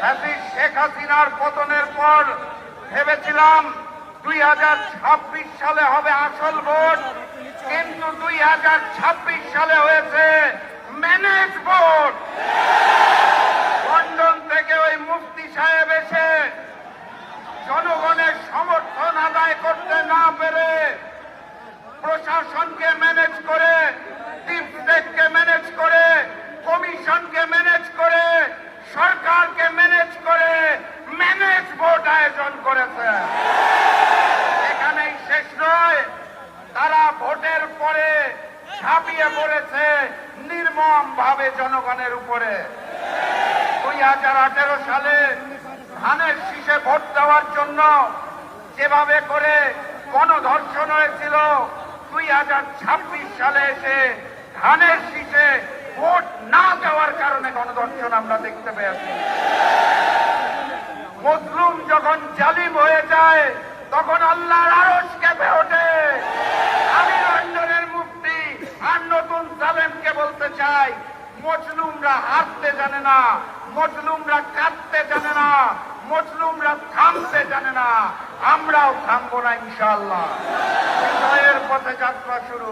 শেখ হাসিনার পতনের পর ভেবেছিলাম 2026 সালে হবে আসল ভোট, কিন্তু 2026 সালে হয়েছে ম্যানেজ ভোট। লন্ডন থেকে ওই মুফতি সাহেব এসে জনগণের সমর্থন আদায় করতে না পেরে প্রশাসনকে ম্যানেজ করে, ডিপ স্টেটকে ম্যানেজ করে, কমিশনকে ম্যানেজ করে, সরকারকে ম্যানেজ করে ম্যানেজ ভোট আয়োজন করেছে। এখানেই শেষ নয়, তারা ভোটের পরে ঝাঁপিয়ে পড়েছে নির্মম ভাবে জনগণের উপরে। 2018 সালে ধানের শীষে ভোট দেওয়ার জন্য যেভাবে করে গণধর্ষণ হয়েছিল, 2026 সালে এসে ধানের শীষে ভোট না দেওয়ার কারণে গণধর্ষণ আমরা দেখতে পেয়েছি। মজলুম যখন জালিম হয়ে যায় তখন আল্লাহর আরশ কেঁপে ওঠে। আমি লন্ডনের মুফতি আর নতুন জালেমকে বলতে চাই, মজলুমরা হারতে জানে না, মজলুমরা কাঁদতে জানে না, মজলুমরা থামতে জানে না। আমরাও থামবো না ইনশাআল্লাহ। বিজয়ের পথে যাত্রা শুরু।